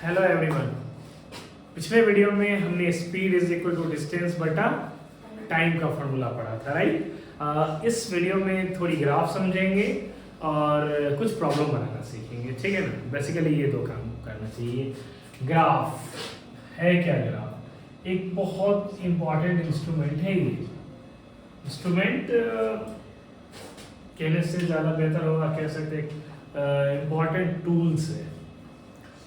Hello everyone. पिछले video में हमने speed is equal to distance बटा टाइम का फॉर्मूला पढ़ा था, राइट। इस वीडियो में थोड़ी ग्राफ समझेंगे और कुछ प्रॉब्लम बनाना सीखेंगे, ठीक है ना। बेसिकली ये दो काम करना चाहिए। ग्राफ है क्या? ग्राफ एक बहुत इंपॉर्टेंट इंस्ट्रूमेंट है। ये इंस्ट्रूमेंट कहने से ज़्यादा बेहतर होगा, कह सकते इम्पॉर्टेंट टूल्स है।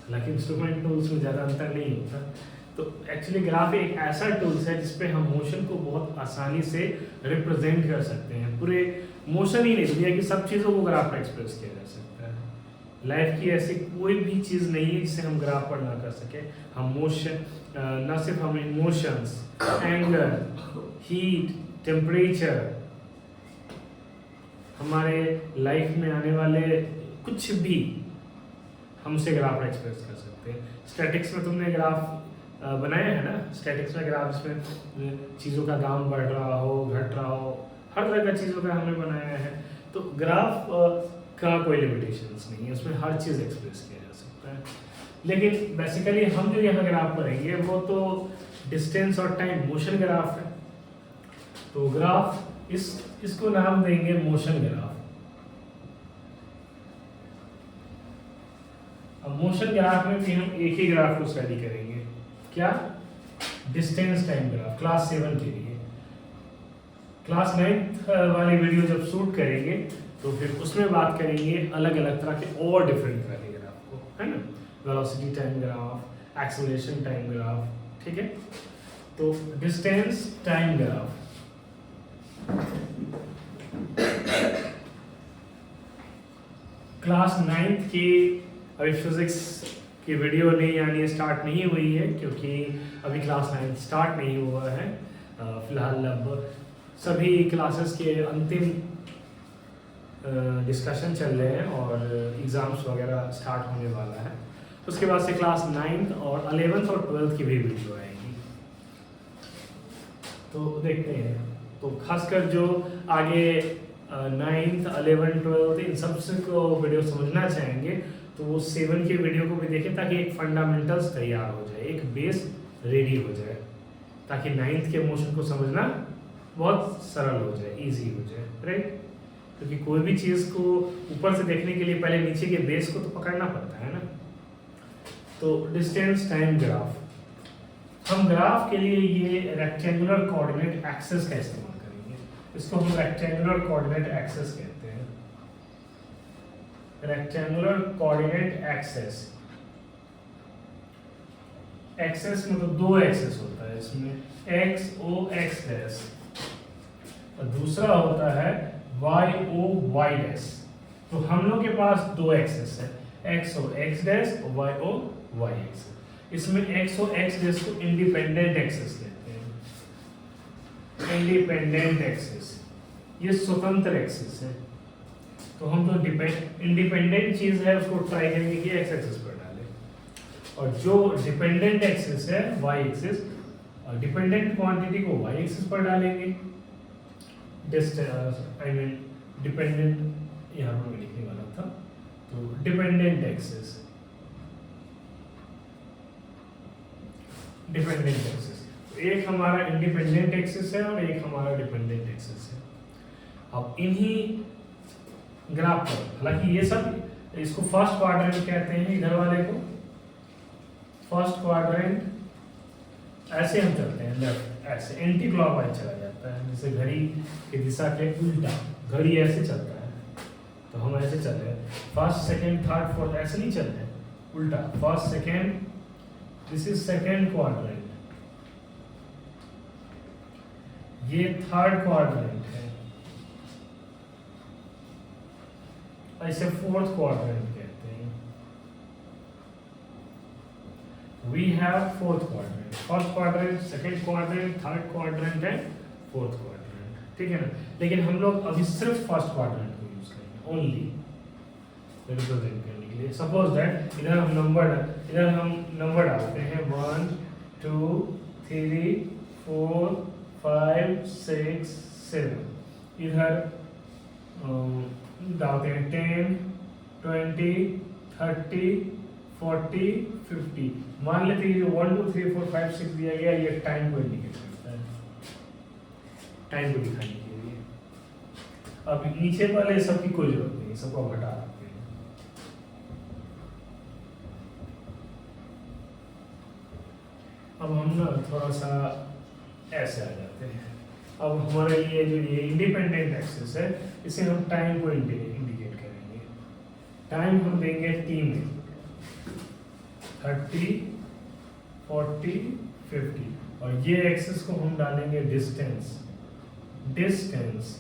हालांकि इंस्ट्रूमेंट टूल्स में ज़्यादा अंतर नहीं होता। तो एक्चुअली ग्राफ एक ऐसा टूल्स है जिसपे हम मोशन को बहुत आसानी से रिप्रेजेंट कर सकते हैं। पूरे मोशन ही नहीं, दुनिया की सब चीज़ों को ग्राफ पर एक्सप्रेस किया जा सकता है। लाइफ की ऐसी कोई भी चीज़ नहीं है जिसे हम ग्राफ पर ना कर सके। हम मोशन, न सिर्फ हम इमोशंस, एंगर, हीट, टेम्परेचर, हमारे लाइफ में आने वाले कुछ भी हम उसे ग्राफ में एक्सप्रेस कर सकते हैं। स्टैटिक्स में तुमने ग्राफ बनाया है ना। स्टैटिक्स में ग्राफ जिसमें चीज़ों का दाम बढ़ रहा हो, घट रहा हो, हर तरह का चीज़ों का हमने बनाया है। तो ग्राफ का कोई लिमिटेशंस नहीं है, उसमें हर चीज़ एक्सप्रेस किया जा सकता है। लेकिन बेसिकली हम जो यहाँ ग्राफ करेंगे वो तो डिस्टेंस और टाइम मोशन ग्राफ है। तो ग्राफ इसको नाम देंगे मोशन ग्राफ। अब मोशन ग्राफ में भी हम एक ही ग्राफ को स्टडी करेंगे। क्या? डिस्टेंस टाइम ग्राफ, क्लास 7 के लिए। क्लास 9 वाली वीडियो जब शूट करेंगे तो फिर उसमें बात करेंगे अलग अलग तरह के और डिफरेंट तरह के ग्राफ को, है ना। Velocity time graph, acceleration time graph, ठीक है। तो डिस्टेंस टाइम ग्राफ, क्लास 9 की अभी फिजिक्स की वीडियो नहीं आनी स्टार्ट नहीं हुई है क्योंकि अभी क्लास 9 स्टार्ट नहीं हुआ है। फिलहाल अब सभी क्लासेस के अंतिम डिस्कशन चल रहे हैं और एग्ज़ाम्स वगैरह स्टार्ट होने वाला है। उसके बाद से क्लास 9 और 11th और 12th की भी वीडियो आएगी। तो देखते हैं। तो खासकर जो आगे 9th, 11th, 12th इन सब को वीडियो समझना चाहेंगे तो वो 7 के वीडियो को भी देखें ताकि एक फंडामेंटल्स तैयार हो जाए, एक बेस रेडी हो जाए, ताकि 9th के मोशन को समझना बहुत सरल हो जाए, इजी हो जाए, राइट। क्योंकि कोई भी चीज़ को ऊपर से देखने के लिए पहले नीचे के बेस को तो पकड़ना पड़ता है ना। तो डिस्टेंस टाइम ग्राफ, हम ग्राफ के लिए ये रेक्टेंगुलर कोऑर्डिनेट एक्सिस का इस्तेमाल करेंगे। इसको हम रेक्टेंगुलर कोऑर्डिनेट एक्सिस कहते हैं। रेक्टेंगुलर कोऑर्डिनेट एक्सिस, एक्सिस मतलब दो एक्सिस होता है इसमें, एक्स ओ एक्स डैश, और दूसरा होता है वाई ओ वाई डैश। तो हम लोग के पास दो एक्सिस है, एक्स ओ एक्स डैश और वाई ओ वाई एक्स। इसमें एक्स ओ एक्स डैश को इंडिपेंडेंट एक्सिस कहते हैं। इंडिपेंडेंट एक्सिस ये स्वतंत्र एक्सिस है। तो हम जो इंडिपेंडेंट चीज़ है उसको ट्राई करेंगे कि एक्स एक्सिस पर डालें, और जो डिपेंडेंट एक्सिस है वाई एक्सिस, और डिपेंडेंट क्वांटिटी को वाई एक्सिस पर डालेंगे। आई मीन डिपेंडेंट यहाँ पर मैं लिखने वाला था। तो डिपेंडेंट एक्सिस, डिपेंडेंट एक्सिस एक हमारा इंडिपेंडेंट एक्सिस है और एक हमारा डिपेंडेंट एक्सिस है। अब इन्हीं ग्राफ पर, हालांकि ये सब इसको फर्स्ट क्वाड्रेंट कहते हैं, इधर वाले को फर्स्ट क्वाड्रेंट। ऐसे हम चलते हैं लेफ्ट, ऐसे एंटी क्लॉकवाइज चला जाता है, जैसे घड़ी की दिशा के उल्टा घड़ी ऐसे चलता है। तो हम ऐसे चल रहे हैं, फर्स्ट सेकेंड थर्ड फोर्थ, ऐसे नहीं चल रहे, उल्टा first second, this is second quadrant, ये थर्ड क्वाड्रेंट है, ऐसे फोर्थ क्वाड्रेंट कहते हैं। We have fourth quadrant, first quadrant, second quadrant, third quadrant and fourth quadrant, ठीक है ना। लेकिन हम लोग अभी सिर्फ फर्स्ट क्वाड्रेंट को यूज करेंगे ओनली रिप्रेजेंट करने के लिए। सपोज दैट इधर हम नंबर डालते हैं 1 2 3 4 5 6 7। इधर डालते हैं 10 20 30 40, 50। मान लेते हैं ये 1 2 3 4 5 6 दिया गया, ये टाइम को इंडिकेट करता है, टाइम को दिखाने के लिए। अब नीचे वाले सबकी कोई जरूरत नहीं, सबको हम हटा सकते हैं। अब हम ना थोड़ा सा ऐसे आ जाते हैं। अब हमारे लिए जो ये इंडिपेंडेंट एक्सिस है, इसे हम टाइम को इंडिकेट करेंगे। टाइम हम देंगे टी में, 30, 40, 50, और ये एक्सिस को हम डालेंगे डिस्टेंस। डिस्टेंस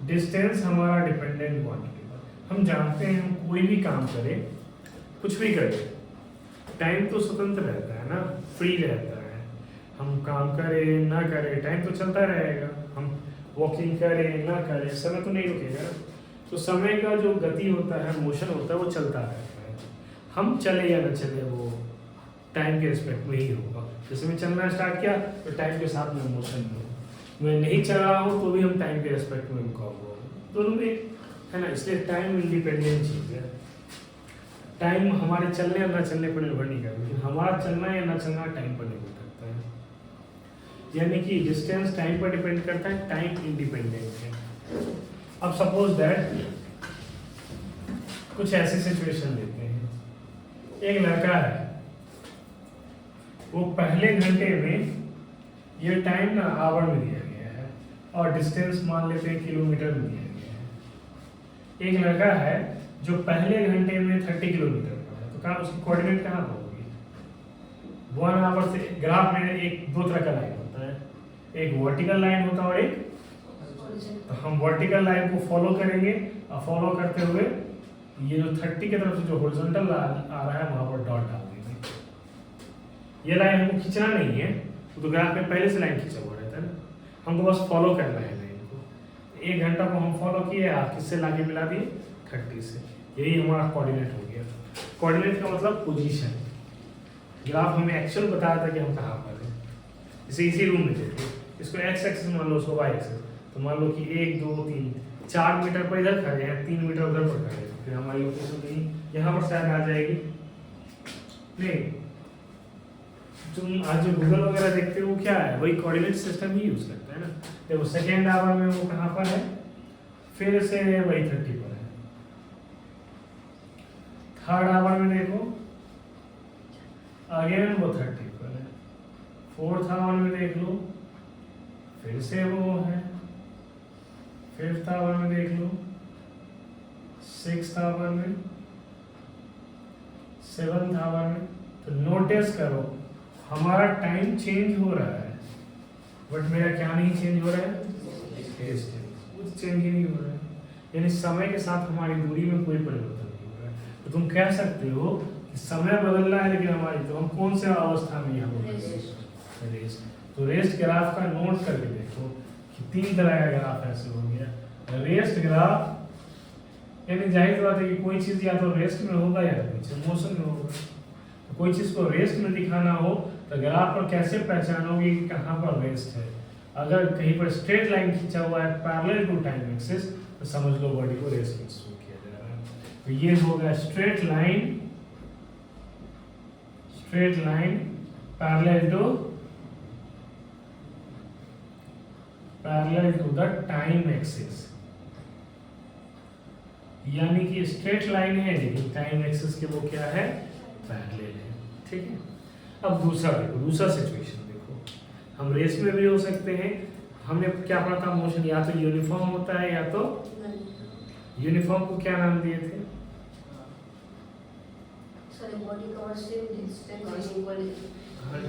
डिस्टेंस हमारा डिपेंडेंट क्वांटिटी पर। हम जानते हैं हम कोई भी काम करें, कुछ भी करें, टाइम तो स्वतंत्र रहता है ना, फ्री रहता है। हम काम करें ना करें, टाइम तो चलता रहेगा। हम वॉकिंग करें ना करें, समय तो नहीं रुकेगा। तो समय का जो गति होता है, मोशन होता है, वो चलता रहता है। हम चले या ना चले, वो टाइम के रिस्पेक्ट में ही होगा। जैसे मैं चलना स्टार्ट किया तो टाइम के साथ में मोशन में हूँ, मैं नहीं चल रहा हूँ तो भी हम टाइम के रिस्पेक्ट में रुका हुआ हूँ, दोनों में है ना। इसलिए टाइम इंडिपेंडेंट चीज़ है। टाइम हमारे चलने या ना चलने पर निर्भर नहीं करता, लेकिन हमारा चलना या ना चलना टाइम पर निर्भर करता है। यानी कि डिस्टेंस टाइम पर डिपेंड करता है, टाइम इंडिपेंडेंट है। अब सपोज दैट कुछ ऐसी सिचुएशन लेते हैं, एक लड़का है, वो पहले घंटे में, ये टाइम ना आवर में दिया गया है और डिस्टेंस मान लेते हैं किलोमीटर में दिया गया है। एक लड़का है जो पहले घंटे में 30 किलोमीटर पर है, तो कहाँ उसकी कोऑर्डिनेट कहाँ पर होगी? 1 आवर से ग्राफ में एक दो तरह का लाइन होता है, एक वर्टिकल लाइन होता है और एक, तो हम वर्टिकल लाइन को फॉलो करेंगे और फॉलो करते हुए ये जो 30 की तरफ से जो हॉरिजॉन्टल आ रहा है वहां पर डॉट डाल देंगे। ये लाइन हमको खींचना नहीं है, तो ग्राफ में पहले से लाइन खींचा हुआ रहता है ना, हमको बस फॉलो करना है लाइन को। 1 घंटा को हम फॉलो किए, आप किससे लाके मिला दिए? 30 से। यही हमारा कोऑर्डिनेट हो गया। कोऑर्डिनेट का मतलब पोजीशन। ग्राफ हमें एक्चुअल बताया था कि हम कहाँ पर हैं। जैसे इसी रूम में देखो, इसको एक्स एक्सिस मान लो, उसको वाई एक्सिस, तो मान लो कि 1 2 3 4 मीटर पर इधर खड़े हैं, 3 मीटर उधर पर खड़े हैं, फिर हमारी लोकेशन कहीं यहाँ पर शायद आ जाएगी। नहीं, तुम आज जो गूगल वगैरह देखते हो वो क्या है, वही कोऑर्डिनेट सिस्टम ही यूज करता है ना। देखो सेकेंड आवर में वो कहाँ पर है, फिर से वही 30 पर है। थर्ड आवर में देखो अगेन वो 30 पर है। फोर्थ आवर में देख लो, फिर से वो है। फिफ्थ आवर में देख लो, सिक्स्थ आवर में, सेवंथ आवर में। तो नोटिस करो हमारा टाइम चेंज हो रहा है, बट मेरा क्या नहीं चेंज हो रहा है? कुछ चेंज ही नहीं हो रहा है। यानी समय के साथ हमारी दूरी में कोई परिवर्तन नहीं हो रहा है। तो तुम कह सकते हो कि समय बदल रहा है, लेकिन हमारी, तो हम कौन से अवस्था में यहाँ पर? रेस्ट। तो रेस्ट ग्राफ का नोट करके देखो कि 3 तरह का ग्राफ ऐसे हो गया। रेस्ट ग्राफ यानी जाहिर बात है कि कोई चीज़ या तो रेस्ट में होगा या पीछे मोशन में होगा। तो कोई चीज़ को रेस्ट में दिखाना हो तो ग्राफ पर कैसे पहचानोगे कि कहाँ पर रेस्ट है? अगर कहीं पर स्ट्रेट लाइन खींचा हुआ है पैरेलल टू टाइम एक्सिस, तो समझ लो बॉडी को रेस्ट में शुरू किया जा रहा है। तो ये हो गया straight line parallel to the time axis. यानी कि स्ट्रेट लाइन है लेकिन टाइम एक्सिस के वो क्या है? पैरेलल है। ठीक है। अब दूसरा देखो, दूसरा सिचुएशन देखो, हम रेस में भी हो सकते हैं। हमने क्या पढ़ा था? मोशन या तो यूनिफॉर्म होता है या तो यूनिफॉर्म को क्या नाम दिए थे?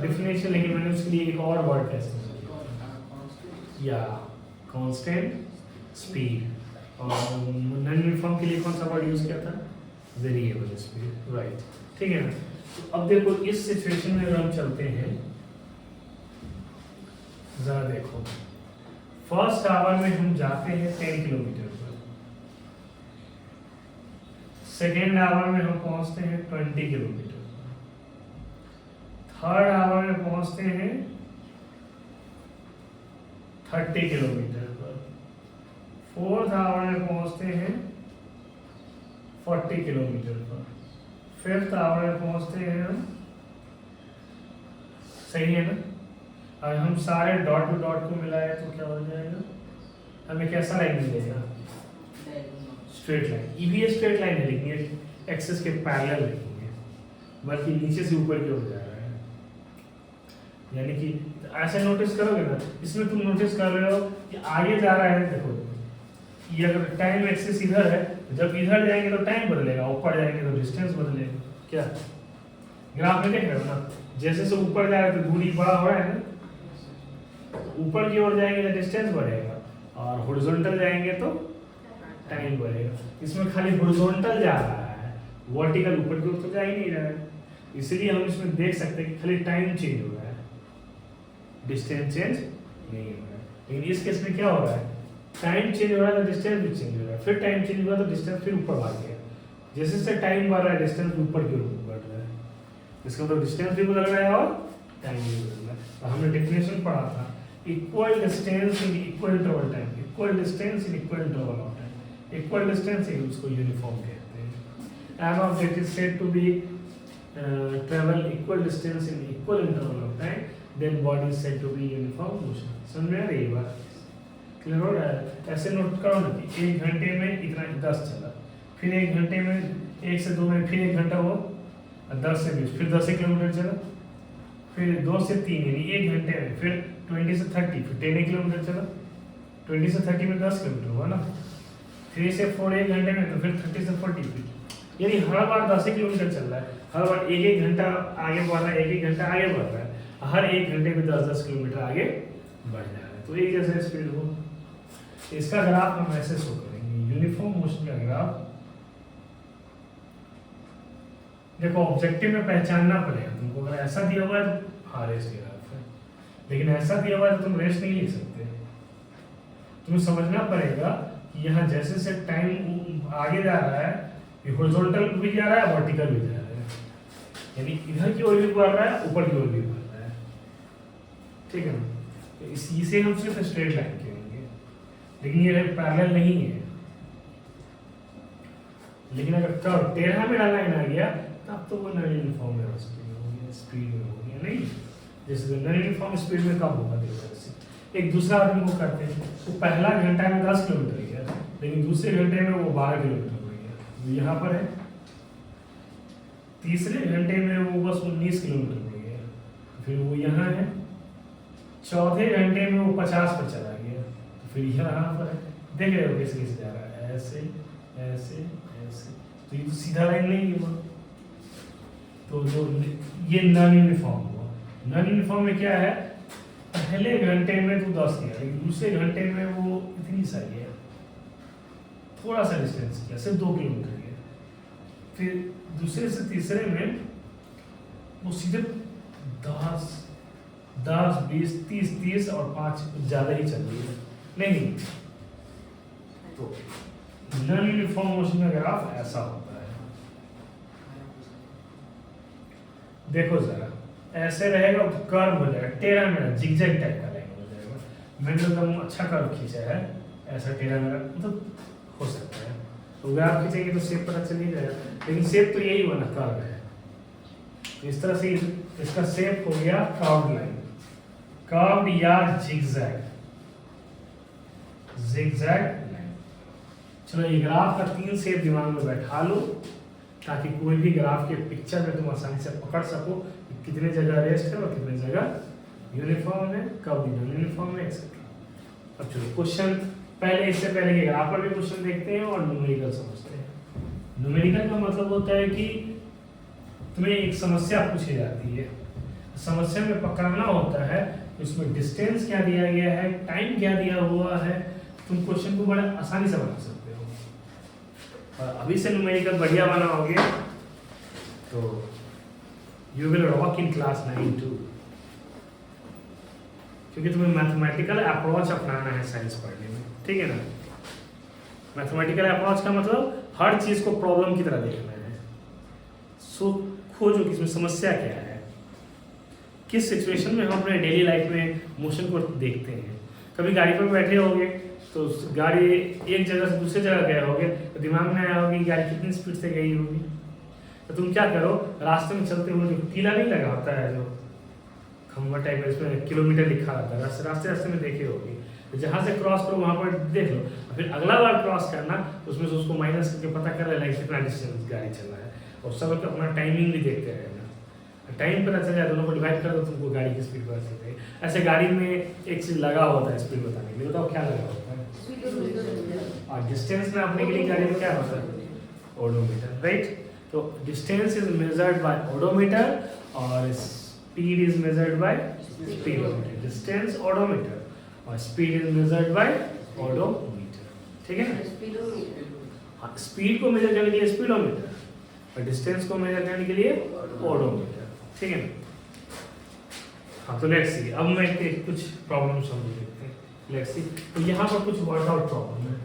डेफिनेशन, लेकिन मैंने उसके लिए एक और वर्ड का इस्तेमाल किया, या कांस्टेंट स्पीड। और नॉन यूनिफॉर्म के लिए कौन सा वर्ड यूज किया था? Variable speed. राइट, ठीक है ना। तो अब देखो इस सिचुएशन में अगर हम चलते हैं, जरा देखो, फर्स्ट आवर में हम जाते हैं 10 किलोमीटर पर, सेकेंड आवर में हम पहुंचते हैं 20 किलोमीटर, थर्ड आवर में पहुंचते हैं 30 किलोमीटर पर, फोर्थ आवर में पहुंचते हैं 40 किलोमीटर पर, 5th आवर में पहुंचते हैं हम, सही है ना। अब हम सारे डॉट टू डॉट को मिलाए तो क्या हो जाएगा, हमें कैसा लाइन मिलेगा, स्ट्रेट लाइन। ये भी स्ट्रेट लाइन है लेकिन ये एक्सिस के पैरेलल लिखेंगे, बल्कि नीचे से ऊपर की ओर जा रहा है। यानी कि ऐसे नोटिस करोगे ना, इसमें तुम नोटिस कर रहे हो कि आगे जा रहा है। देखो ये अगर टाइम एक्सिस इधर है, जब इधर जाएंगे तो टाइम बदलेगा, ऊपर जाएंगे तो डिस्टेंस बदलेगा। क्या ग्राफ में देख रहे हो ना, जैसे जैसे ऊपर जा रहे तो दूरी बड़ा हो रहा है ना, ऊपर की ओर जाएंगे तो डिस्टेंस बढ़ेगा और हॉरिजॉन्टल जाएंगे तो टाइम बढ़ेगा। इसमें खाली हॉरिजॉन्टल जा रहा है, वर्टिकल ऊपर की ओर तो जा ही नहीं रहा है। इसलिए हम इसमें देख सकते हैं कि खाली टाइम चेंज हो रहा है, डिस्टेंस चेंज नहीं हो रहा है। लेकिन इस केस में क्या हो रहा है, टाइम चेंज हो रहा है तो डिस्टेंस भी चेंज हो रहा है, फिर टाइम चेंज हुआ तो डिस्टेंस फिर ऊपर भाग गया। जैसे जैसे टाइम बढ़ रहा है डिस्टेंस ऊपर की ओर बढ़ रहा है, इसका मतलब डिस्टेंस भी बदल रहा है और टाइम भी बदल रहा है। तो हमने डेफिनेशन पढ़ा था, equal distance in equal interval time, equal distance in equal interval of time. Equal distance है उसको यूनिफॉर्म कहते हैं। An object is said to be travel equal distance in equal interval of time, then body is said to be uniform motion. समझ में आ रही है बात, clear हो रहा है। ऐसे नोट करो ना कि 1 घंटे में इतना 10 चला, फिर 1 घंटे में 1 से 2 में फिर 1 घंटा हो, 10 से 20 फिर 10 किलोमीटर चला, फिर 2 से 3 यानी 1 घंटे में फिर 20 से 30 फिर 10 किलोमीटर चला, 20 से 30 में 10 किलोमीटर हुआ ना, 3 से 4 1 घंटे में तो फिर 30 से 40 फिर, यानी हर बार 10 किलोमीटर चल रहा है, हर बार 1 घंटा आगे बढ़ रहा है, 1 घंटा आगे बढ़ रहा है, हर 1 घंटे में 10 किलोमीटर आगे बढ़ जा रहा है। तो एक जैसा स्पीड हो, इसका ग्राफ हम ऐसे शो करेंगे, यूनिफॉर्म मोशन का ग्राफ। देखो ऑब्जेक्टिव में पहचानना पड़ेगा तुमको, अगर ऐसा दिया हुआ है तो हाँ रेस्ट के ग्राफ है, लेकिन ऐसा दिया हुआ है तो तुम रेस्ट नहीं लिख सकते। तुम्हें समझना पड़ेगा कि यहाँ जैसे से टाइम आगे जा रहा है, ये हॉरिजॉन्टल भी जा रहा है, वर्टिकल भी जा रहा है, यानी इधर की ओर भी बढ़ रहा है, ऊपर की ओर भी बढ़ रहा है, ठीक है ना। तो इसे हम सिर्फ स्ट्रेट लाइन कहेंगे, लेकिन ये पैरेलल नहीं है। लेकिन अगर कर्व टेढ़ा मेरा लाइन आ गया तब तो वो नॉन यूनिफॉर्म में स्पीड में हो गया, नहीं जैसे नॉन यूनिफॉर्म स्पीड में कब होगा। देखो एक दूसरा आदमी को करते हैं, वो पहला घंटा में 10 किलोमीटर गया, लेकिन दूसरे घंटे में वो 12 किलोमीटर हो गया, वो यहाँ पर है। तीसरे घंटे में वो बस 19 किलोमीटर हो गया, फिर वो यहाँ है। चौथे घंटे में वो 50 पर चला गया, तो फिर यहाँ पर है। देख रहे हो कैसे कैसे जा रहा है, ऐसे ऐसे ऐसे, तो ये तो सीधा लाइन नहीं है वो। तो जो ये नॉन यूनिफॉर्म हुआ। नॉन यूनिफॉर्म में क्या है, पहले घंटे में तो 10 गया, लेकिन दूसरे घंटे में वो इतनी सा गया, थोड़ा सा डिस्टेंस किया, सिर्फ 2 किलोमीटर गया। फिर दूसरे से तीसरे में वो सीधे 10 20 30 और 5 ज़्यादा ही चल रही है, नहीं। तो नॉन यूनिफॉर्म मोशन का ग्राफ ऐसा होता है। देखो जरा, ऐसे रहेगा तो कर्व हो जाएगा, टेढ़ा मेढ़ा जिगजैग टाइप का लाइन हो जाएगा। मैंने तो एकदम अच्छा कर्व खींचा है, ऐसा टेढ़ा मेढ़ा मतलब हो सकता है। तो ग्राफ खींचेंगे तो शेप पता चल ही जाएगा, लेकिन शेप तो यही बना कर्व है। तो इस तरह से इसका शेप हो गया कर्व्ड लाइन, कर्व्ड या जिगजैग, जिगजैग लाइन। चलो ये ग्राफ का 3 शेप दिमाग में बैठा लो, ताकि कोई भी ग्राफ के पिक्चर में तुम आसानी से पकड़ सको कि कितने जगह रेस्ट है और कितने जगह यूनिफॉर्म है, कब यूनिफॉर्म है, एक्सेट्रा। अब चलो क्वेश्चन पहले, इससे पहले के ग्राफ पर भी क्वेश्चन देखते हैं और न्यूमेरिकल समझते हैं। न्यूमेरिकल का मतलब होता है कि तुम्हें एक समस्या पूछी जाती है, समस्या में पकड़ना होता है उसमें डिस्टेंस क्या दिया गया है, टाइम क्या दिया हुआ है, तुम क्वेश्चन को बड़े आसानी से बना सकते हो। और अभी से न्यूमेरिकल बढ़िया बनाओगे तो you will rock in class 9 too, क्योंकि तुम्हें मैथमेटिकल अप्रोच अपनाना है साइंस पढ़ने में, ठीक है ना। मैथमेटिकल अप्रोच का मतलब हर चीज को प्रॉब्लम की तरह देखना है। सो खोजो कि इसमें समस्या क्या है, किस सिचुएशन में हम अपने डेली लाइफ में मोशन को देखते हैं। कभी गाड़ी पर बैठे होगे तो गाड़ी एक जगह से दूसरी जगह गए होगे तो दिमाग में आया होगा कि गाड़ी कितनी स्पीड से गई होगी। तो तुम क्या करो, रास्ते में चलते हुए जो टीला नहीं लगा होता है, जो खंबा टाइप में, इसमें किलोमीटर लिखा रहता है, रास्ते रास्ते में देखे होगी, तो जहाँ से क्रॉस करो वहाँ पर देख लो, फिर अगला बार क्रॉस करना उसमें से उसको माइनस करके पता कर लेना कितना डिस्टेंस गाड़ी चल रहा है, और सब लोग अपना टाइमिंग भी देखते रहना, टाइम पता चल जाए, दोनों को डिवाइड कर दो, तुमको गाड़ी की स्पीड पता चल जाएगी। ऐसे गाड़ी में एक चीज़ लगा होता है स्पीड बताने के लिए, बताओ क्या लगा होता है? और डिस्टेंस नापने के लिए गाड़ी में क्या होता है? Odometer, right. तो distance is measured by odometer और speed is measured by speedometer. Distance odometer और speed is measured by odometer, ठीक है ना? हाँ, स्पीड को मेजर करने के लिए स्पीडोमीटर और डिस्टेंस को मेजर करने के लिए ओडोमीटर, ठीक है ना? हाँ, तो लेट्स सी, अब मैं कुछ प्रॉब्लम समझ लेते हैं, लेट्स सी। तो यहाँ पर कुछ वर्कआउट प्रॉब्लम है।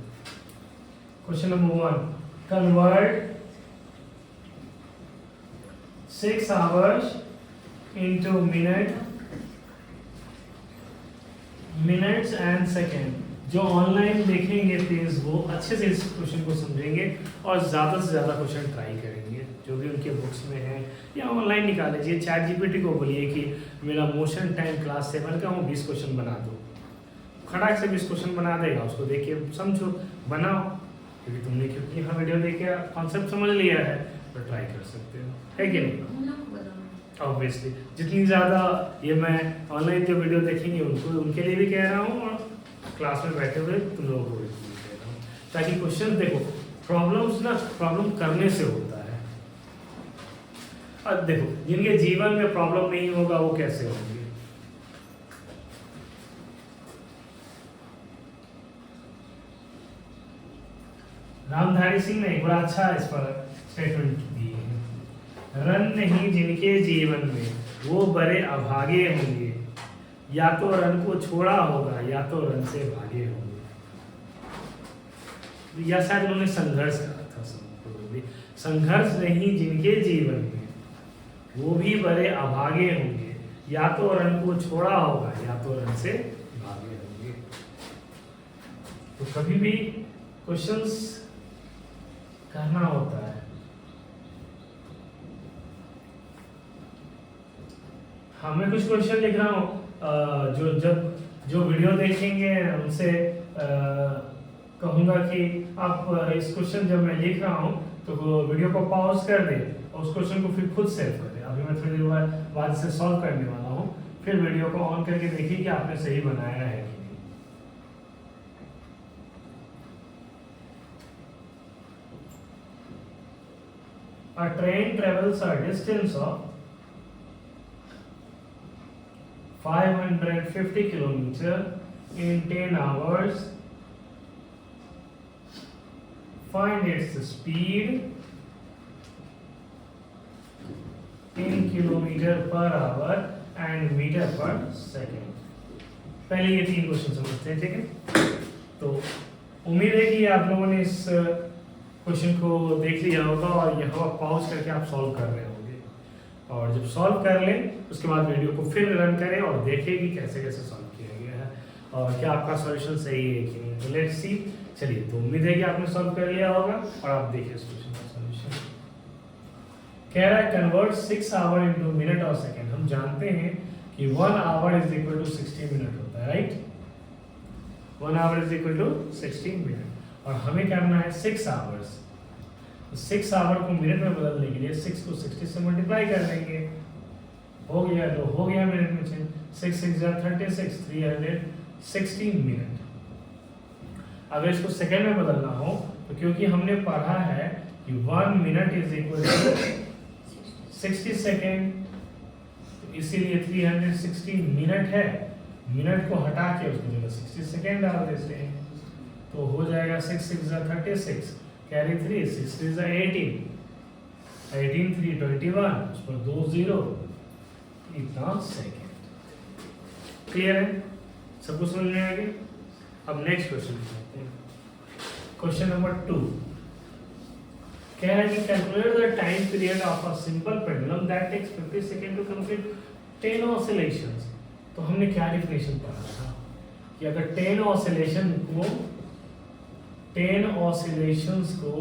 Question number 1, convert 6 hours into minutes and second। जो ऑनलाइन देखेंगे तेज वो अच्छे से इस क्वेश्चन को समझेंगे और ज़्यादा से ज़्यादा क्वेश्चन ट्राई करेंगे जो भी उनके बुक्स में है, या ऑनलाइन निकाल लीजिए। चैट जीपीटी को बोलिए कि मेरा मोशन टाइम क्लास 7 का हूँ, 20 क्वेश्चन बना दो, खड़ाक से 20 क्वेश्चन बना देगा। उसको देखिए, समझो, बनाओ, क्योंकि तुमने यहाँ वीडियो देखे कॉन्सेप्ट समझ लिया है, तो ट्राई कर सकते हो, है कि नहीं? ऑब्वियसली जितनी ज़्यादा ये मैं ऑनलाइन जो वीडियो देखेंगे उनके लिए भी कह रहा हूँ, और क्लास में बैठे हुए तुम लोगों को भी कह रहा हूँ, ताकि क्वेश्चन देखो, प्रॉब्लम्स ना प्रॉब्लम करने से होता है। अब देखो, जिनके जीवन में प्रॉब्लम नहीं होगा वो कैसे होंगे? रामधारी सिंह ने एक बड़ा अच्छा इस पर स्टेटमेंट दी है। रन नहीं जिनके जीवन में वो बड़े अभागे होंगे, या तो रन को छोड़ा होगा या तो रन से भागे होंगे। या शायद उन्होंने संघर्ष कहा था, संघर्ष नहीं जिनके जीवन में वो भी बड़े अभागे होंगे, या तो रन को छोड़ा होगा या तो रन से भागे होंगे। तो कभी भी क्वेश्चंस करना होता है। हाँ, मैं कुछ क्वेश्चन लिख रहा हूँ, जो वीडियो देखेंगे उनसे कहूँगा कि आप इस क्वेश्चन जब मैं लिख रहा हूँ तो वीडियो को पॉज कर दें और उस क्वेश्चन को फिर खुद सेव करें। अभी मैं थोड़ी देर बाद से सॉल्व करने वाला हूँ, फिर वीडियो को ऑन करके देखिए कि आपने सही बनाया है कि नहीं। A train travels a distance of 550 kilometers in 10 hours. Find its speed in kilometer per hour and meter per second. पहले ये 3 क्वेश्चन समझते हैं, ठीक है? तो उम्मीद है कि आप लोगों ने इस क्वेश्चन को देख लिया होगा और यहाँ पॉज करके आप सॉल्व कर रहे होंगे, और जब सॉल्व कर लें उसके बाद वीडियो को फिर रन करें और देखें कि कैसे कैसे सॉल्व किया गया है और क्या आपका सॉल्यूशन सही है कि नहीं। तो लेट्स सी। चलिए, तो उम्मीद है कि आपने सॉल्व कर लिया होगा और आप देखिए इस क्वेश्चन का सॉल्यूशन। कह रहा है कन्वर्ट 6 आवर इनटू मिनट और सेकंड। हम जानते हैं कि 1 hour is equal to 60 minute होता है, right? 1 hour is equal to 60 minute, और हमें करना है 6 आवर्स। 6 आवर को मिनट में बदलने के लिए 6 को 60 से मल्टीप्लाई कर देंगे, हो गया, तो हो गया मिनट में चेंज। 6 6 36, 360 मिनट। अगर इसको सेकंड में बदलना हो तो क्योंकि हमने पढ़ा है कि 1 minute is equal to 60 second, तो इसीलिए 360 मिनट है। मिनट को हटा के उसको जगह 60 सेकेंड डाल देते हैं, तो हो जाएगा 6 6 36, कैरी 3, 6 3 18, 18 3 21, उस पर 2 0, इतना सेकेंड। क्लियर है? सबको समझ में आ गया? अब नेक्स्ट क्वेश्चन देखते हैं। क्वेश्चन नंबर 2 कह रहा है कि calculate the time period of a simple pendulum that takes 50 second to complete 10 oscillations. तो हमने क्या डेफिनेशन पढ़ा था कि अगर 10 ऑसिलेशंस को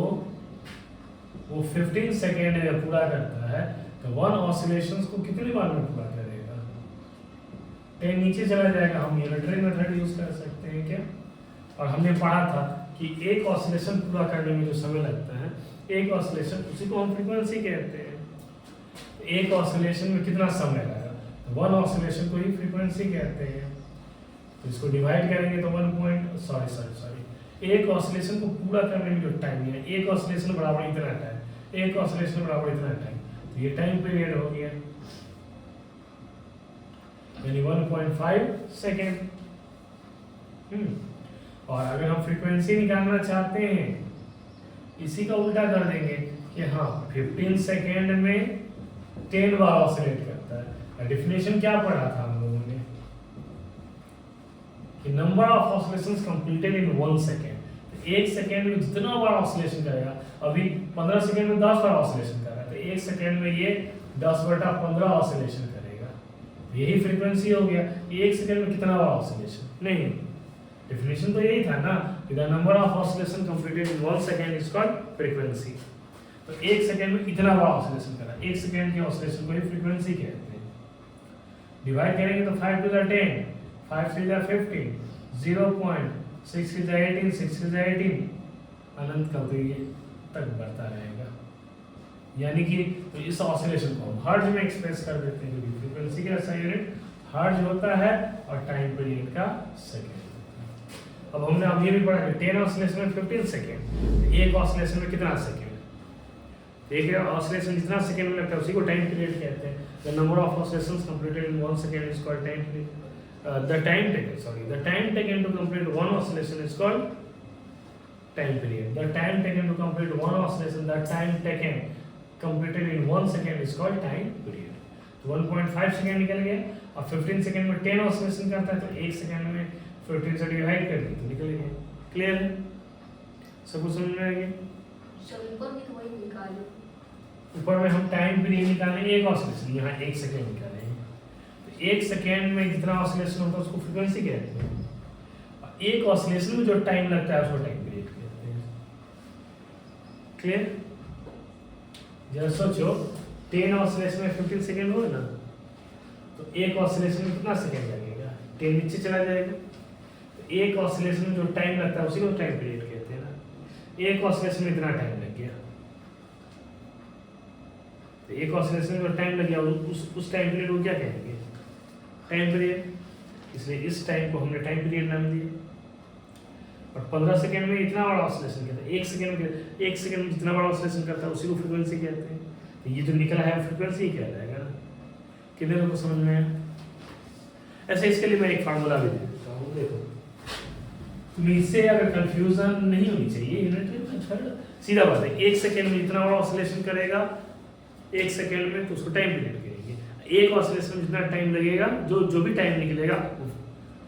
वो 15 सेकेंड में पूरा करता है तो 1 ऑसिलेशंस को कितनी बार में पूरा करेगा? 10 नीचे चला जाएगा। हम यूनिटरी मेथड यूज कर सकते हैं क्या? और हमने पढ़ा था कि एक ऑसिलेशन पूरा करने में जो समय लगता है, एक ऑसिलेशन, उसी को हम फ्रीक्वेंसी कहते हैं। एक ऑसिलेशन में कितना समय लगा, तो 1 ऑसिलेशन को ही फ्रीक्वेंसी कहते हैं। तो इसको डिवाइड करेंगे तो 1 एक ऑसिलेशन को पूरा करने में जो टाइम है, एक ऑसिलेशन बराबर इतना टाइम, एक ऑसिलेशन बराबर इतना टाइम, तो ये टाइम पीरियड हो गया, यानी 1.5 सेकेंड। और अगर हम फ्रीक्वेंसी निकालना चाहते हैं, इसी का उल्टा कर देंगे कि हाँ 15 सेकेंड में 10 बार ऑसिलेट करता है। डेफिनेशन क्या पढ़ा था हम लोगों ने कि number of oscillations completed in 1 second. एक सेकेंड में जितना बार ऑसिलेशन करेगा, अभी 15 सेकेंड में 10 बार ऑसिलेशन कर रहा है, तो एक सेकेंड में ये 10/15 ऑसिलेशन करेगा। यही फ्रीक्वेंसी हो गया। एक सेकेंड में कितना बार ऑसिलेशन? नहीं, डेफिनेशन तो यही था ना, the number of oscillation completed in 1 second is called frequency. तो एक सेकेंड में इतना बार ऑसिलेशन करा, एक सेकेंड के ऑसिलेशन को ही फ्रीक्वेंसी कहते हैं। डिवाइड करेंगे तो 5 to the 10, 5 to the 15, 0.6 to the 18, 6 to the 18, अनंत का तो ये तक बढ़ता रहेगा। यानी कि तो इस ऑसिलेशन को हम हर्ट्ज में एक्सप्रेस कर देते हैं, क्योंकि फ्रीक्वेंसी का SI यूनिट हर्ट्ज होता है और टाइम पीरियड का सेकेंड। अब हमने अब ये भी पढ़ा कि 10 ऑसिलेशन में 15 सेकेंड, एक ऑसिलेशन में कितना सेकेंड? एक ऑसिलेशन जितना सेकेंड में लगता है उसी को टाइम पीरियड कहते हैं। The number of oscillations completed in 1 second is called time period. The time taken to complete 1 oscillation is called time period. The time taken to complete 1 oscillation, the time taken completed in 1 second is called time period. तो 1.5 second निकल गया। अब 15 second में 10 oscillation करता है, तो 1 second में 15 से डिवाइड कर दी तो निकल गया। क्लियर है? सब कुछ समझ में आ गया? ऊपर में हम टाइम पीरियड निकालेंगे, एक ऑसिलेशन, यहाँ 1 सेकेंड निकालेंगे। एक सेकेंड में जितना ऑसिलेशन होता है उसको फ्रीक्वेंसी कहते हैं। एक ऑसिलेशन में जो टाइम लगता है उसको टाइम पीरियड कहते हैं। क्लियर? जरा सोचो, 10 ऑसिलेशन में 15 सेकेंड हो ना, तो एक ऑसिलेशन में कितना सेकेंड लगेगा? 10 नीचे चला जाएगा। तो एक ऑसिलेशन में जो टाइम लगता है उसी को टाइम पीरियड कहते हैं ना। एक ऑसिलेशन में इतना टाइम लग गया, तो एक ऑसिलेशन में जो टाइम लग गया उस टाइम पीरियड को क्या कहेंगे? Time period. इसलिए इस टाइम को हमने टाइम पीरियड नाम दिया। और 15 सेकेंड में इतना बड़ा ऑसिलेशन कहते हैं, एक सेकेंड में जितना बड़ा ऑसिलेशन करता है उसी को फ्रीक्वेंसी कहते हैं। तो ये जो निकला है फ्रीक्वेंसी ही कह जाएगा ना। कितने लोगों को समझ में आया? ऐसे इसके लिए मैं एक फार्मूला भी दे देता हूँ, देखो। तुम्हें इससे अगर कंफ्यूजन नहीं होनी चाहिए, यूनिट सीधा बात है। एक सेकेंड में जितना बड़ा ऑसिलेशन करेगा, एक सेकेंड में, तो उसको टाइम पीरियड कहेंगे। एक ऑसिलेशन में जितना टाइम लगेगा, जो भी टाइम निकलेगा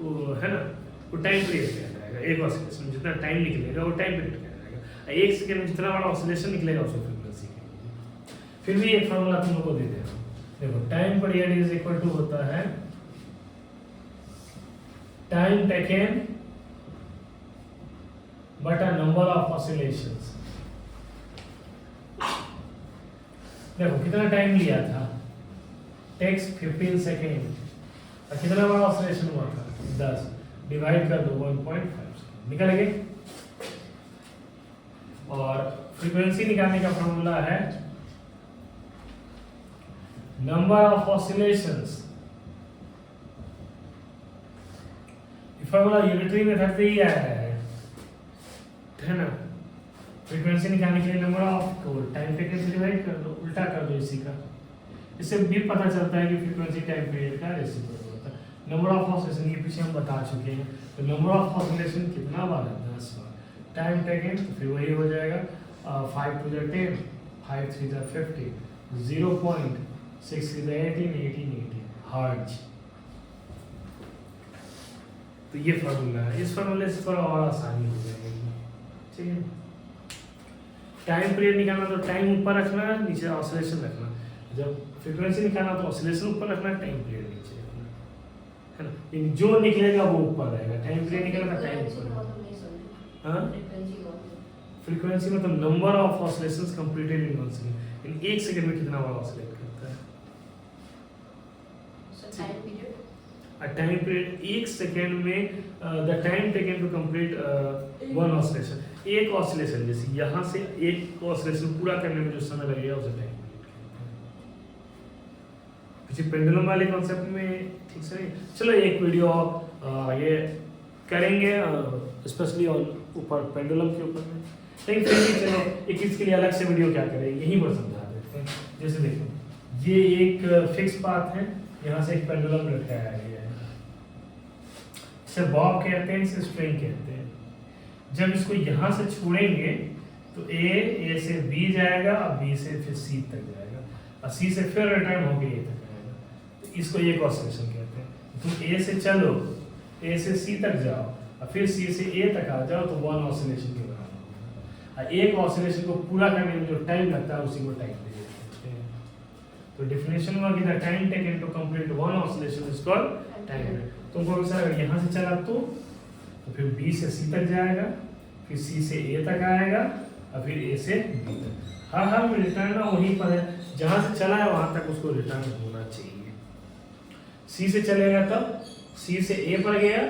वो है ना, वो टाइम पीरियड कहा जाएगा। एक ऑसिलेशन में जितना टाइम निकलेगा वो टाइम पीरियड कहा जाएगा। एक सेकेंड में जितना बड़ा ऑसिलेशन निकलेगा उसको फ्रीक्वेंसी कहेंगे। फिर भी एक फार्मूला तुम लोग को दे दे रहा हूँ, देखो। Time period is equal to होता है टाइम टेकन बटा नंबर ऑफ ऑसिलेशंस। देखो कितना टाइम लिया था, टेक्स 15 सेकेंड, और कितना बड़ा ऑसिलेशन हुआ था 10, डिवाइड कर दो 1.5 निकल गए। और फ्रीक्वेंसी निकालने का फॉर्मूला है number of oscillations. Formula unitary method से ही आया है ना। फ्रीक्वेंसी निकालने के लिए नंबर ऑफ को टाइम टेकन से डिवाइड कर दो, उल्टा कर दो इसी का। इससे भी पता चलता है कि फ्रीक्वेंसी टाइम पीरियड का रेसिप्रोकल होता है। नंबर ऑफ ऑसिलेशन ये पीछे हम बता चुके हैं। तो नंबर ऑफ ऑसिलेशन कितना बार है? 10 बार। टाइम टेकन तो फिर वही हो जाएगा 5 to the 10, 5 to the 15, 0.6 to the 18 hertz. तो ये फार्मूला है। इस फार्मूले से थोड़ा और आसानी हो जाएगी, ठीक है। टाइम पीरियड निकालना तो टाइम ऊपर रखना है, नीचे ऑसिलेशन रखना। जब फ्रीक्वेंसी निकालना तो ऑसिलेशन ऊपर रखना, टाइम पीरियड नीचे रखना, है ना। जो निकलेगा वो ऊपर रहेगा, टाइम पीरियड निकलेगा टाइम ऊपर। हाँ, फ्रीक्वेंसी मतलब number of oscillations completed in 1 second, in 1 second में कितना बार ऑसिलेट करता है। A time period 1 सेकंड में the time taken to complete one oscillation, एक ऑसिलेशन जैसे यहाँ से एक ऑसिलेशन पूरा करने में जो समय लगेगा उसे टाइम पीरियड कहते हैं। किसी पेंडुलम वाले कॉन्सेप्ट में ठीक से नहीं। चलो एक वीडियो ये करेंगे स्पेशली ऑन ऊपर पेंडुलम के ऊपर में, लेकिन फिर भी चलो एक इसके लिए अलग से वीडियो क्या करें, यहीं पर समझा देते हैं। जैसे देखो ये एक फिक्स पाथ है, यहाँ से एक पेंडुलम लटकाया गया है, इसे बॉब कहते हैं, इसे स्ट्रिंग कहते हैं। जब इसको यहाँ से छोड़ेंगे तो ए से बी जाएगा और बी से फिर सी तक जाएगा और सी से फिर रिटर्न होके ए तक आएगा, तो इसको एक ऑसिलेशन कहते हैं। तुम ए से चलो, ए से सी तक जाओ और फिर सी से ए तक आ जाओ तो वन ऑसिलेशन के बराबर होगा। और एक ऑसिलेशन को पूरा करने में जो टाइम लगता है उसी को टाइम पीरियड कहते हैं। तो डेफिनेशन हुआ कि the time taken to complete one oscillation is called time period. तुमको सर यहाँ से चला तो फिर बी से सी तक जाएगा, फिर सी से ए तक आएगा और फिर ए से बी तक। हर में रिटर्न वहीं पर है, जहाँ से चला है वहाँ तक उसको रिटर्न होना चाहिए। सी से चलेगा तब सी से ए पर गया,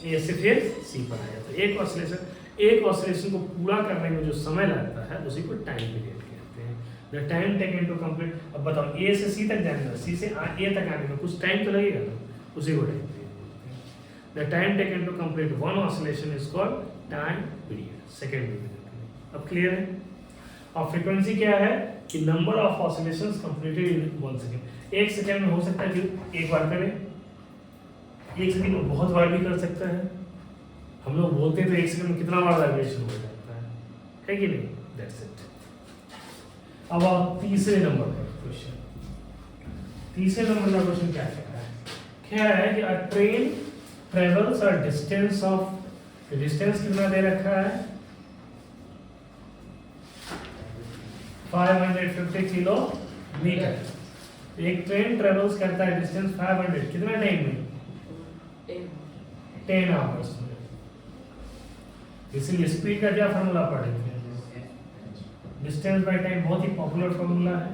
ए से फिर सी पर आएगा। तो एक ऑसिलेशन को पूरा करने में जो समय लगता है उसी को टाइम पीरियड कहते हैं। The time taken to complete, अब बताओ ए से सी तक जाने में, सी से ए तक आने में कुछ टाइम तो लगेगा ना, उसी को टाइम पीरियड बोलते हैं। The time taken to complete one oscillation is called time period, second period. अब क्लियर है। और फ्रीक्वेंसी क्या है कि number of oscillations completed in 1 second. 1 second में हो सकता है कि एक बार करें, 1 सेकंड में बहुत बार भी कर सकता है। हम लोग बोलते हैं तो 1 सेकंड में कितना बार वाइब्रेशन हो जाता है कि नहीं। That's it. अब आप तीसरे नंबर का क्वेश्चन, तीसरे नंबर का क्वेश्चन क्या कह रहा है, क्या है कि अ train travels a distance of, distance कितना दे रखा है 550 किलोमीटर। एक ट्रेन ट्रेवल्स करता है डिस्टेंस 500 कितना टाइम में 10 आवर्स में। इसीलिए स्पीड का क्या फार्मूला पढ़े थे, डिस्टेंस बाय टाइम, बहुत ही पॉपुलर फार्मूला है,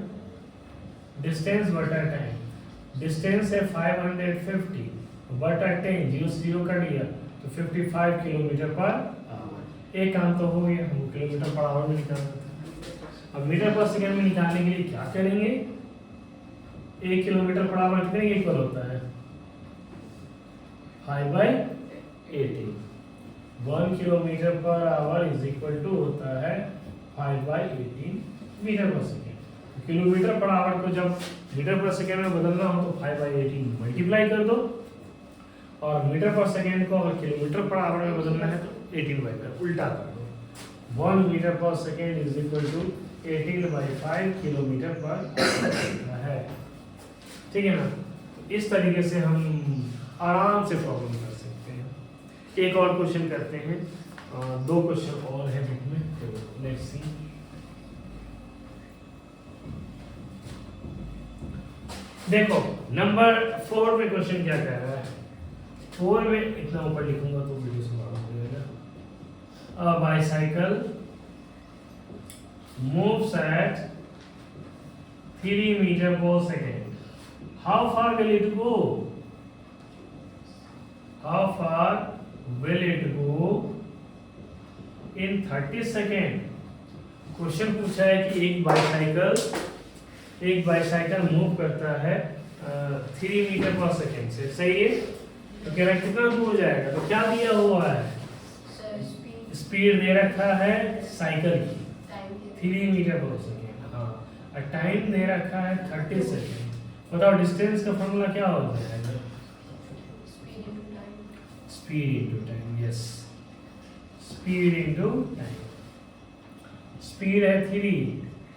डिस्टेंस बटा टाइम। डिस्टेंस है 550 बटा 10, 0 से 0 कर लिया तो 55 किलोमीटर पर आवर। एक काम तो हो गया, हम किलोमीटर पर आवर में निकालना था। अब मीटर पर सेकंड में निकालने के लिए क्या करेंगे, 1 किलोमीटर पर आवर कितने इक्वल होता है 5/18। 1 kilometre per hour is equal to होता है 5/18 metre per second. Kilometre per hour को जब मीटर पर सेकेंड में बदलना हो तो 5/18 मल्टीप्लाई कर दो, और मीटर पर सेकेंड को अगर किलोमीटर पर आवर में बदलना है तो 18/5 उल्टा कर दो। 1 meter per second is equal to 18/5 kilometer per है। ठीक है ना। इस तरीके से हम आराम से प्रॉब्लम कर सकते हैं। एक और क्वेश्चन करते हैं, 2 क्वेश्चन और है बुक में, तो लेट्स सी। देखो नंबर 4 में क्वेश्चन क्या कह रहा है। 4 में इतना ऊपर लिखूंगा तो वीडियो से मालूम हो जाएगा। अ bicycle moves at 3 meters per second. How far will it go? How far will it go in 30 seconds? Question पूछा है कि एक बाइसाइकिल मूव करता है 3 मीटर पर सेकेंड से, सही है। तो कह रहा है कितना दूर जाएगा, तो क्या दिया हुआ है, स्पीड दे रखा है साइकिल की 3 मीटर पर सेकेंड, हाँ, और टाइम दे रखा है 30 सेकेंड। बताओ डिस्टेंस का फॉर्मूला क्या होता है, speed into time. Yes, speed into time. Speed है 3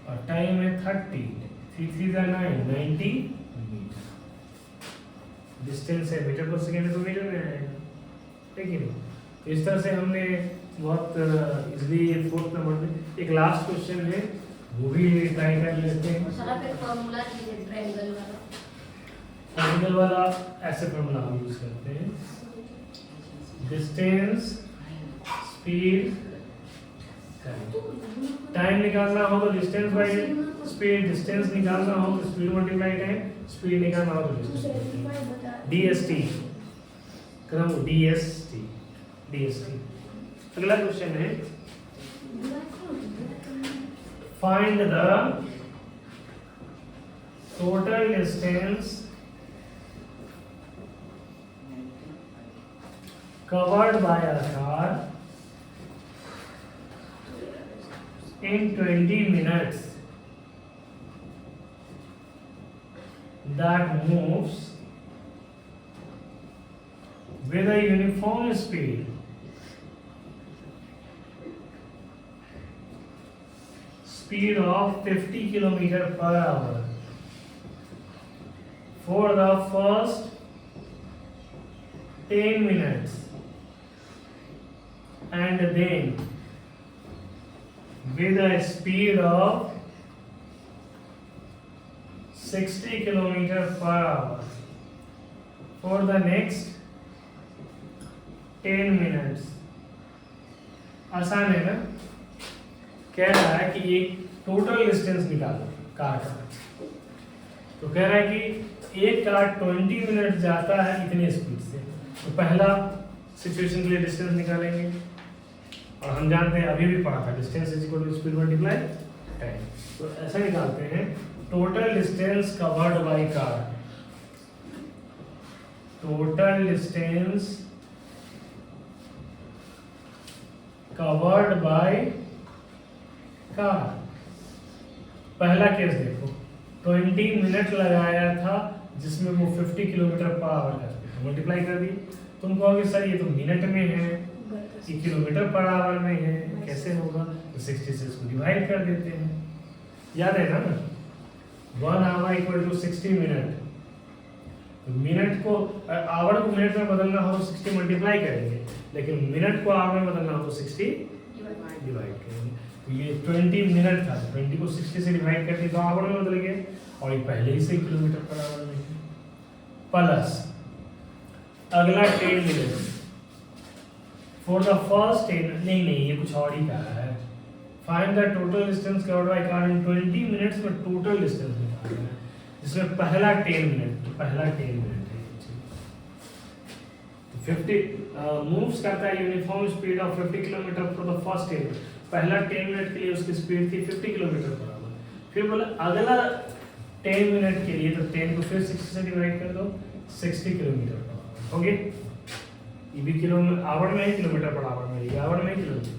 और टाइम है 30, 3 3 9 90 मीटर। डिस्टेंस है मीटर पर सेकेंड तो मीटर में आएगा, ठीक है। तो इस तरह से हमने बहुत इजली 4th नंबर में एक लास्ट क्वेश्चन है वो भी ट्राई कर लेते हैं। ट्रायंगल वाला ऐसे फॉर्मूला हम यूज करते हैं, डिस्टेंस स्पीड टाइम निकालना हो तो डिस्टेंस बाय स्पीड, डिस्टेंस निकालना हो तो स्पीड मल्टीप्लाई टाइम, स्पीड निकालना हो तो डिस्टेंस। डीएसटी क्रम डीएसटी डीएसटी। अगला क्वेश्चन है find the total distance covered by a car in 20 minutes that moves with a uniform speed of 50 km/h for the first 10 minutes and then with a speed of 60 km/h for the next 10 minutes। आसान है ना? कह रहा है कि ये total distance निकालो car का। तो कह रहा है कि एक कार 20 मिनट जाता है इतनी स्पीड से। तो पहला सिचुएशन के लिए डिस्टेंस निकालेंगे और हम जानते हैं अभी भी पढ़ा था distance is equal to speed multiply time. तो ऐसा निकालते हैं total distance covered by car, total distance covered by car. पहला केस देखो 20 मिनट लगाया था जिसमें वो 50 किलोमीटर पर आवर का स्पीड मल्टीप्लाई कर दी। तुम कहोगे सर ये तो मिनट में है, ये किलोमीटर पर आवर में है, कैसे होगा? तो 60 से इसको डिवाइड कर देते हैं। याद है ना 1 आवर इक्वल टू 60 मिनट। तो मिनट को आवर को मिनट में बदलना हो तो 60 मल्टीप्लाई करेंगे, लेकिन मिनट को आवर में बदलना हो तो 60 डिवाइड करेंगे। तो ये 20 मिनट था, 20 को 60 से डिवाइड करके तो आवर में बदल गए और ये पहले ही से किलोमीटर पर आवर में है। प्लस अगला 10 मिनट फॉर द फर्स्ट 10, नहीं ये कुछ और ही कहा है। Find the total distance covered by car in 20 minutes में टोटल डिस्टेंस निकालना है जिसमें पहला 10 मिनट, तो पहला 10 मिनट है। तो 50 मूव्स करता है uniform speed of 50 kilometre for the first 10 minute. पहला 10 मिनट के लिए उसकी स्पीड थी 50 किलोमीटर पर आवर। फिर बोला अगला 10 मिनट के लिए, तो 10 को फिर 60 से डिवाइड कर दो, 60 किलोमीटर पर आवर हो गया। ये भी किलो आवर में है, किलोमीटर पर आवर में, ये आवर में किलोमीटर।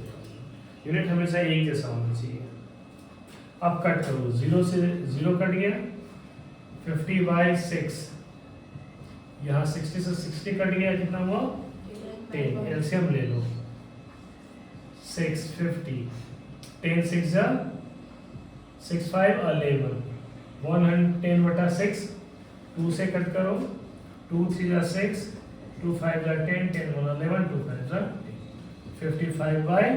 यूनिट हमेशा एक जैसा होना चाहिए। अब कट करो, 0 से 0 कट गया, 50/6, यहाँ 60 से 60 कट गया, कितना हुआ 10। एलसीएम ले लो 650, 10 6 जा 6 5 11, 110/6, 2 से कट करो, 2 3 जा 6, 2 5 जा 10, 10 1 11, 2 5 जा 55/3।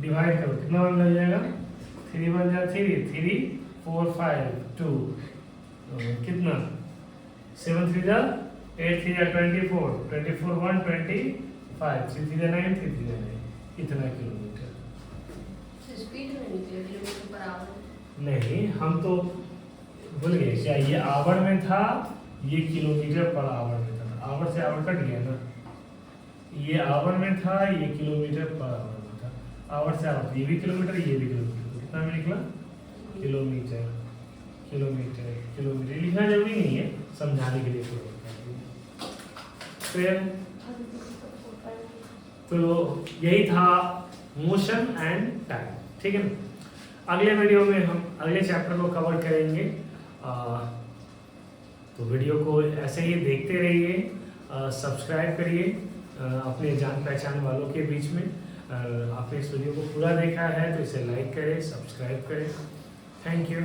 डिवाइड करो, कितना वन लग जाएगा? 3 1 जा 3, 3 4 5 2, कितना 7 3 जा 8 3 जा 24, 24 1 25, 3 3 जा 9, 3 3 जा 9, इतना किलोमीटर। स्पीड में किलोमीटर पर आवर नहीं, हम तो भूल गए क्या ये आवर में था, ये किलोमीटर पर आवर में था। आवर से आवर कट गया ना, ये आवर में था, ये किलोमीटर पर आवर में था। आवर से आवर, ये भी किलोमीटर, ये भी किलोमीटर, कितना में निकला? Kilometre kilometre kilometre. लिखना जरूरी नहीं है, समझाने के लिए फिर तो यही था मोशन एंड टाइम। ठीक है ना? अगले वीडियो में हम अगले चैप्टर को कवर करेंगे। तो वीडियो को ऐसे ही देखते रहिए, सब्सक्राइब करिए अपने जान पहचान वालों के बीच में। आपने इस वीडियो को पूरा देखा है तो इसे लाइक करें, सब्सक्राइब करें। Thank you.